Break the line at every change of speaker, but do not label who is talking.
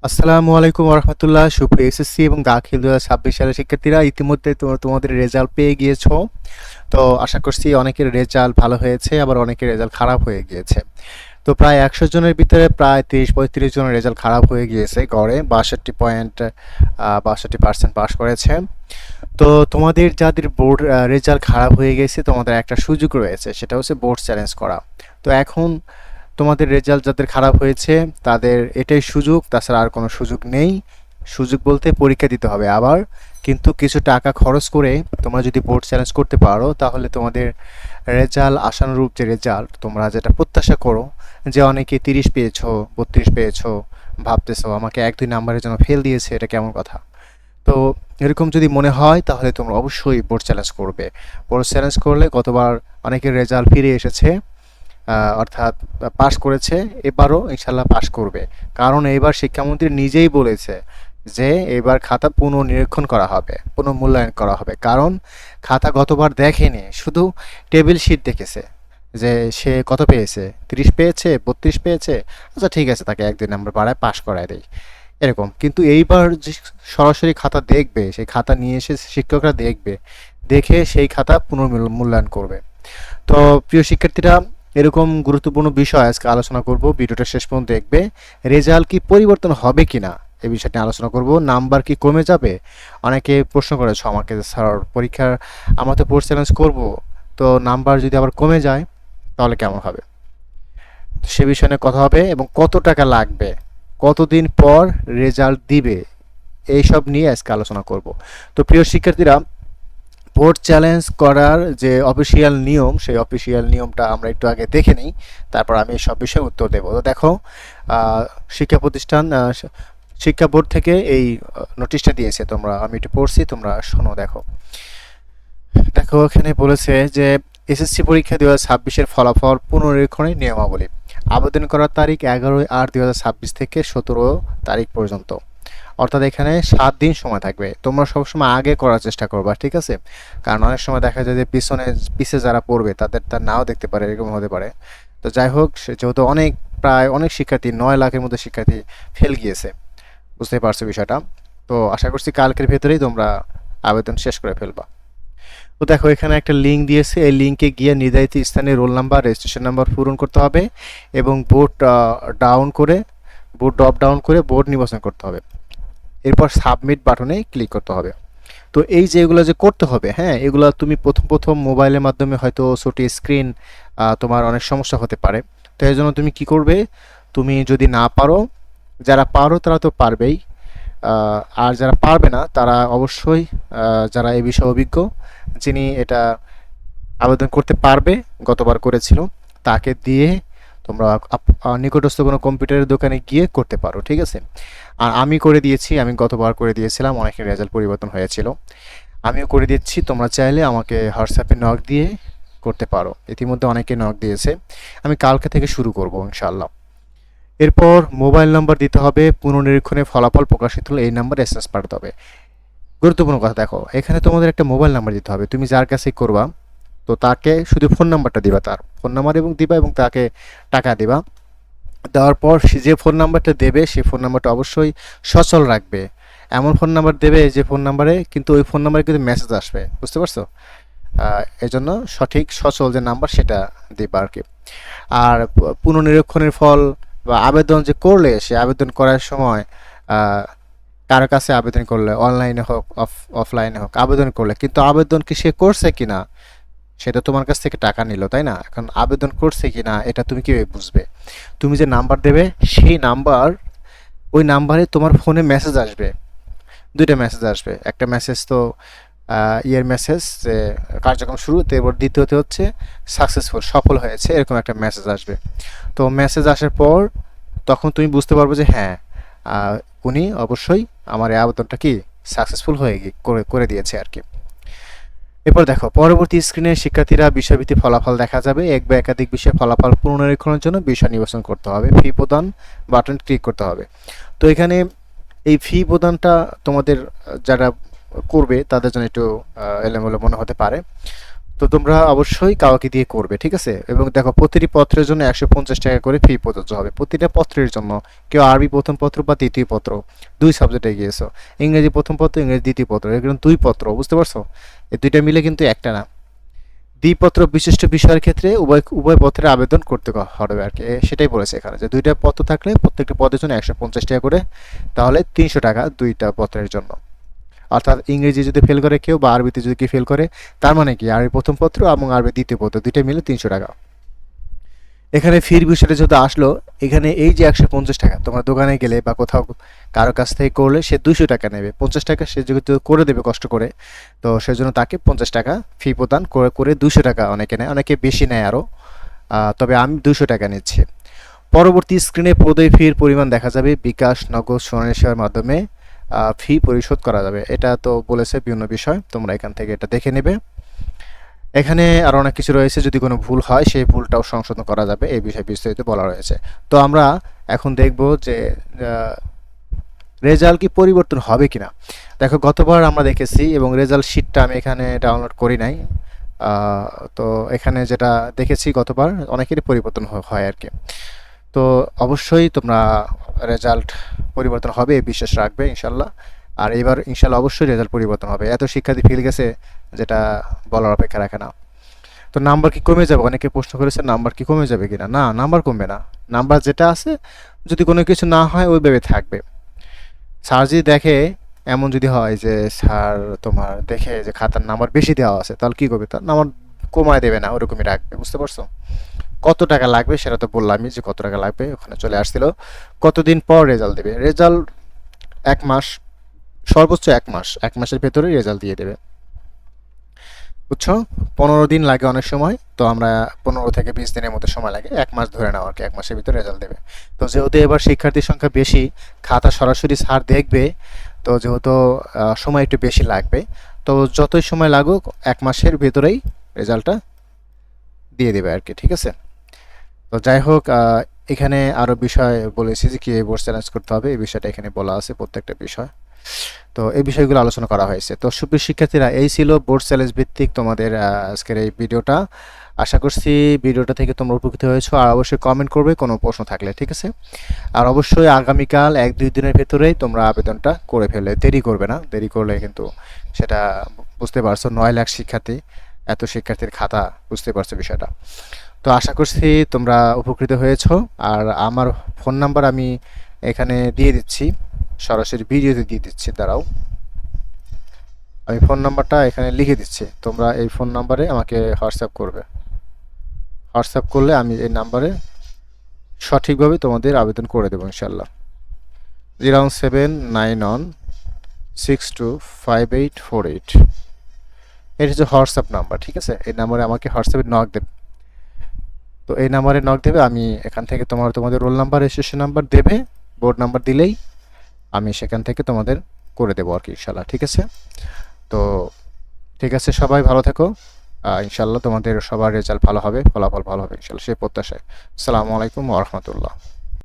আসসালামু আলাইকুম রহমতুল্লাহ। সুপ্রিয় এসএসসি এবং দাখিল 2026 সালের শিক্ষার্থীরা, ইতিমধ্যে তোমাদের রেজাল্ট পেয়ে গিয়েছো। তো আশা করছি অনেকের রেজাল্ট ভালো হয়েছে, আবার অনেকের রেজাল্ট খারাপ হয়ে গিয়েছে। তো প্রায় 100 জনের ভিতরে প্রায় 30-35 জনের রেজাল্ট খারাপ হয়ে গিয়েছে, গড়ে 62% পাস করেছে। তো তোমাদের যাদের বোর্ড রেজাল্ট খারাপ হয়ে গেছে, তোমাদের একটা সুযোগ রয়েছে, সেটা হচ্ছে বোর্ড চ্যালেঞ্জ করা। তো এখন তোমাদের রেজাল্ট যাদের খারাপ হয়েছে তাদের এটাই সুযোগ, তাছাড়া আর কোনো সুযোগ নেই। সুযোগ বলতে পরীক্ষা দিতে হবে আবার, কিন্তু কিছু টাকা খরচ করে তোমরা যদি বোর্ড চ্যালেঞ্জ করতে পারো তাহলে তোমাদের রেজাল্ট আশানুরূপ, যে রেজাল্ট তোমরা যেটা প্রত্যাশা করো, যে অনেকে 30 পেয়েছো, 32 পেয়েছো, ভাবতেছো আমাকে 1-2 নাম্বারের জন্য ফেল দিয়েছে, এটা কেমন কথা। তো এরকম যদি মনে হয় তাহলে তোমরা অবশ্যই বোর্ড চ্যালেঞ্জ করবে। বোর্ড চ্যালেঞ্জ করলে গতবার অনেকের রেজাল্ট ফিরে এসেছে, অর্থাৎ পাশ করেছে, এবারও ইনশাল্লাহ পাশ করবে। কারণ এবার শিক্ষামন্ত্রী নিজেই বলেছে যে এবার খাতা পুনর্নিরীক্ষণ করা হবে, পুনর্মূল্যায়ন করা হবে। কারণ খাতা গতবার দেখেনি, শুধু টেবিল শিট দেখেছে যে সে কত পেয়েছে, 30 পেয়েছে, 32 পেয়েছে, আচ্ছা ঠিক আছে তাকে 1-2 নাম্বার বাড়ায় পাশ করায় দেয়, এরকম। কিন্তু এইবার যে সরাসরি খাতা দেখবে, সেই খাতা নিয়ে এসে শিক্ষকরা দেখবে, দেখে সেই খাতা পুনর্মূল্যায়ন করবে। তো প্রিয় শিক্ষার্থীরা, এরকম গুরুত্বপূর্ণ বিষয় আজকে আলোচনা করব, ভিডিওটা শেষ পর্যন্ত দেখবে। রেজাল্ট কি পরিবর্তন হবে কিনা এই বিষয়টি আলোচনা করব। নাম্বার কি কমে যাবে? অনেকে প্রশ্ন করেছো আমাকে, স্যার পরীক্ষার আমরা তো বোর্ড চ্যালেঞ্জ করব, তো নাম্বার যদি আবার কমে যায় তাহলে কেমন হবে। তো সে বিষয় নিয়ে কথা হবে, এবং কত টাকা লাগবে, কতদিন পর রেজাল্ট দিবে, এইসব নিয়ে আজকে আলোচনা করব। তো প্রিয় শিক্ষার্থীরা, বোর্ড চ্যালেঞ্জ করার যে অফিসিয়াল নিয়ম, সেই অফিসিয়াল নিয়মটা আমরা একটু আগে দেখে নিই, তারপর আমি সব বিষয়ে উত্তর দেবো। তো দেখো, শিক্ষা প্রতিষ্ঠান, শিক্ষা বোর্ড থেকে এই নোটিশটা দিয়েছে, আমি একটু পড়ছি, তোমরা শোনো। দেখো দেখো এখানে বলেছে যে এসএসসি পরীক্ষা 2026-এর ফলাফল পুনরীক্ষণের নিয়মাবলী। আবেদন করার তারিখ 11/8/2026 থেকে 17 তারিখ পর্যন্ত, অর্থাৎ এখানে 7 দিন সময় থাকবে। তোমরা সবসময় আগে করার চেষ্টা করবা, ঠিক আছে? কারণ অনেক সময় দেখা যায় যে পিছে যারা পড়বে তাদের তা নাও দেখতে পারে, এরকম হতে পারে। তো যাই হোক, যেহেতু প্রায় অনেক শিক্ষার্থী, 9 লাখের মধ্যে শিক্ষার্থী ফেল গিয়েছে, বুঝতে পারছো বিষয়টা। তো আশা করছি কালকের ভেতরেই তোমরা আবেদন শেষ করে ফেলবা। তো দেখো এখানে একটা লিঙ্ক দিয়েছে, এই লিঙ্কে গিয়ে নির্ধারিত স্থানে রোল নাম্বার, রেজিস্ট্রেশন নাম্বার পূরণ করতে হবে, এবং বোর্ড ড্রপ ডাউন করে বোর্ড নির্বাচন করতে হবে। এরপর সাবমিট বাটনে ক্লিক করতে হবে। তো এই যে এগুলো যে করতে হবে, হ্যাঁ, এগুলো তুমি প্রথম প্রথম মোবাইলের মাধ্যমে হয়তো ছোট স্ক্রিন, তোমার অনেক সমস্যা হতে পারে। তো এই জন্য তুমি কি করবে, তুমি যদি না পারো, যারা পারো তারা তো পারবেই, আর যারা পারবে না তারা অবশ্যই, যারা এই বিষয়ে অভিজ্ঞ, যিনি এটা আবেদন করতে পারবে, গতবার করেছিল, তাকে দিয়ে তোমরা নিকটস্থ কোনো কম্পিউটারের দোকানে গিয়ে করতে পারো, ঠিক আছে? আর আমি করে দিয়েছি, আমি গতবার করে দিয়েছিলাম, অনেকের রেজাল্ট পরিবর্তন হয়েছিল, আমিও করে দিচ্ছি। তোমরা চাইলে আমাকে হোয়াটসঅ্যাপে নক দিয়ে করতে পারো, ইতিমধ্যে অনেকে নক দিয়েছে। আমি কালকে থেকে শুরু করব ইনশাআল্লাহ। এরপর মোবাইল নাম্বার দিতে হবে, পুনর্নিরীক্ষণে ফলাফল প্রকাশিত হলে এই নাম্বার এসএমএস পাঠাতে হবে। গুরুত্বপূর্ণ কথা, দেখো এখানে তোমাদের একটা মোবাইল নাম্বার দিতে হবে, তুমি যার কাছে করবা, তো তাকে শুধু ফোন নাম্বারটা দিবা, তার ফোন নাম্বার এবং দিবা, এবং তাকে টাকা দিবা। দেওয়ার পর সে যে ফোন নাম্বারটা দেবে, সেই ফোন নাম্বারটা অবশ্যই সচল রাখবে। এমন ফোন নাম্বার দেবে যে ফোন নাম্বারে কিন্তু, ওই ফোন নাম্বারে কিন্তু মেসেজ আসবে, বুঝতে পারছো? এই জন্য সঠিক সচল যে নাম্বার সেটা দিবা আর কি। আর পুনর্নিরীক্ষণের ফল বা আবেদন যে করলে, সে আবেদন করার সময় কারো কাছে আবেদন করলে, অনলাইনে হোক অফলাইনে হোক, আবেদন করলে কিন্তু আবেদন কি সে করছে কিনা, সেটা তোমার কাছ থেকে টাকা নিল, তাই না? এখন আবেদন করছে কিনা এটা তুমি কিভাবে বুঝবে? তুমি যে নাম্বার দেবে, সেই নাম্বার, ওই নাম্বারে তোমার ফোনে মেসেজ আসবে, দুইটা মেসেজ আসবে। একটা মেসেজ তো ইয়ের মেসেজ, যে কার্যক্রম শুরু, এরপর দ্বিতীয়তে হচ্ছে সাকসেসফুল, সফল হয়েছে, এরকম একটা মেসেজ আসবে। তো মেসেজ আসার পর তখন তুমি বুঝতে পারবে যে হ্যাঁ, উনি অবশ্যই আমার এই আবেদনটা কি সাকসেসফুল হয়ে করে দিয়েছে আর কি। এরপর দেখো, পরবর্তী স্ক্রিনে শিক্ষার্থীরা বিষয়ভিত্তিক ফলাফল দেখা যাবে। এক বা একাধিক বিষয়ে ফলাফল পুনর্নিরীক্ষণের জন্য বিষয় নির্বাচন করতে হবে, ফি প্রদান বাটন ক্লিক করতে হবে। তো এখানে এই ফি প্রদানটা তোমাদের যারা করবে তাদের জন্য একটু এলোমেলো মনে হতে পারে। তো তোমরা অবশ্যই কাওয়াকি দিয়ে করবে, ঠিক আছে? এবং দেখো প্রতিটি পত্রের জন্য 150 টাকা করে ফি প্রযোজ্য হবে প্রতিটা পত্রের জন্য। কেউ আরবি প্রথম পত্র বা দ্বিতীয় পত্র, দুই সাবজেক্টে গিয়েছো, ইংরেজি প্রথম পত্র, ইংরেজি দ্বিতীয় পত্র, এগুলো দুই পত্র, বুঝতে পারছো? এই দুইটা মিলে কিন্তু একটা না। দ্বিপত্র বিশিষ্ট বিষয়ের ক্ষেত্রে উভয় উভয় পত্রে আবেদন করতে হবে আর কি, সেটাই বলেছে এখানে যে দুইটা পত্র থাকলে প্রত্যেকটা পদের জন্য 150 টাকা করে, তাহলে 300 টাকা দুইটা পত্রের জন্য। অর্থাৎ ইংরেজি যদি ফেল করে কেউ বা আরবিতে যদি কেউ ফেল করে, তার মানে কি আরবি প্রথম পত্র এবং আরবি দ্বিতীয় পত্র দুইটা মিলে 300 টাকা। এখানে ফির বিষয়টা যদি আসলো, এখানে এই যে 150 টাকা, তোমার দোকানে গেলে বা কোথাও কারো কাছ থেকে করলে সে 200 টাকা নেবে, 50 টাকা সে যেহেতু করে দেবে কষ্ট করে, তো সেজন্য তাকে 50 টাকা ফি প্রদান করে করে 200 টাকা অনেকে নেয়, অনেকে বেশি নেয় আরও, তবে আমি 200 টাকা নিচ্ছি। পরবর্তী স্ক্রিনে প্রদেয় ফির পরিমাণ দেখা যাবে, বিকাশ, নগদ, সোনালী সেবার মাধ্যমে ফি পরিশোধ করা যাবে। এটা তো বলেছে বিভিন্ন বিষয়, তোমরা এখান থেকে এটা দেখে নেবে। এখানে আরও অনেক কিছু রয়েছে, যদি কোনো ভুল হয় সেই ভুলটাও সংশোধন করা যাবে, এই বিষয়ে বিস্তারিত বলা রয়েছে। তো আমরা এখন দেখব যে রেজাল্ট কি পরিবর্তন হবে কিনা। দেখো গতবার আমরা দেখেছি এবং রেজাল্ট শিটটা আমি এখানে ডাউনলোড করি নাই, তো এখানে যেটা দেখেছি গতবার অনেকেরই পরিবর্তন হয় আর কি। তো অবশ্যই তোমরা রেজাল্ট পরিবর্তন হবে এই বিশ্বাস রাখবে ইনশাল্লাহ। আর এবার ইনশাল্লাহ অবশ্যই রেজাল্ট পরিবর্তন হবে, এত শিক্ষার্থী ফেল গেছে যেটা বলার অপেক্ষা রাখে না। তো নাম্বার কি কমে যাবে, অনেকে প্রশ্ন করেছে নাম্বার কি কমে যাবে কিনা। না, নাম্বার কমবে না, নাম্বার যেটা আছে, যদি কোনো কিছু না হয় ওইভাবে থাকবে। স্যার যদি দেখে, এমন যদি হয় যে স্যার তোমার দেখে যে খাতার নাম্বার বেশি দেওয়া আছে, তাহলে কি করবে, তার নাম্বার কমায় দেবে না, ওরকমই রাখবে, বুঝতে পারছো? কত টাকা লাগবে সেটা তো বললামই যে কত টাকা লাগবে, ওখানে চলে আসছিল। কতদিন পর রেজাল্ট দেবে, রেজাল্ট 1 মাস, সর্বোচ্চ 1 মাস, 1 মাসের ভেতরে রেজাল্ট দিয়ে দেবে, বুঝছো? 15 দিন লাগে অনেক সময়, তো আমরা 15 থেকে 20 দিনের মধ্যে সময় লাগে, 1 মাস ধরে নাও আর কি, 1 মাসের ভিতরে রেজাল্ট দেবে। তো যেহেতু এবার শিক্ষার্থীর সংখ্যা বেশি, খাতা সরাসরি স্যার দেখবে, তো যেহেতু সময় একটু বেশি লাগবে, তো যতই সময় লাগুক 1 মাসের ভেতরেই রেজাল্টটা দিয়ে দেবে আর কি, ঠিক আছে? তো যাই হোক, এখানে আরও বিষয় বলেছি যে কীভাবে বোর্ড চ্যালেঞ্জ করতে হবে, এই বিষয়টা এখানে বলা আছে প্রত্যেকটা বিষয়। তো এই বিষয়গুলো আলোচনা করা হয়েছে। তো সুপ্রিয় শিক্ষার্থীরা, এই ছিল বোর্ড চ্যালেঞ্জ ভিত্তিক তোমাদের আজকের এই ভিডিওটা। আশা করছি ভিডিওটা থেকে তোমরা উপকৃত হয়েছো, আর অবশ্যই কমেন্ট করবে কোনো প্রশ্ন থাকলে, ঠিক আছে? আর অবশ্যই আগামীকাল 1-2 দিনের ভেতরেই তোমরা আবেদনটা করে ফেলে, দেরি করবে না, দেরি করলে কিন্তু সেটা বুঝতে পারছো, 9 লাখ শিক্ষার্থী, এত শিক্ষার্থীর খাতা, বুঝতে পারছো বিষয়টা। তো আশা করছি তোমরা উপকৃত হয়েছো। আর আমার ফোন নাম্বার আমি এখানে দিয়ে দিচ্ছি, সরাসরি ভিডিওতে দিয়ে দিচ্ছি, দাঁড়াও আমি ফোন নাম্বারটা এখানে লিখে দিচ্ছি, তোমরা এই ফোন নাম্বারে আমাকে হোয়াটসঅ্যাপ করবে। হোয়াটসঅ্যাপ করলে আমি এই নাম্বারে সঠিকভাবে তোমাদের আবেদন করে দেবো ইনশাল্লাহ। 07961625848, এটা হচ্ছে হোয়াটসঅ্যাপ নাম্বার, ঠিক আছে? এই নাম্বারে আমাকে হোয়াটসঅ্যাপে নক দেবে। তো এই নাম্বারে নক দেবে, আমি এখান থেকে তোমাদের রোল নাম্বার, রেজিস্ট্রেশন নাম্বার দেবে, বোর্ড নাম্বার দিলেই আমি সেখান থেকে তোমাদের করে দেবো আর কি ইনশাল্লাহ, ঠিক আছে? তো ঠিক আছে, সবাই ভালো থেকো, ইনশাল্লাহ তোমাদের সবার রেজাল্ট ভালো হবে, ফলাফল ভালো হবে ইনশাল্লাহ, সে প্রত্যাশায়। আসসালামু আলাইকুম ওয়া রাহমাতুল্লাহ।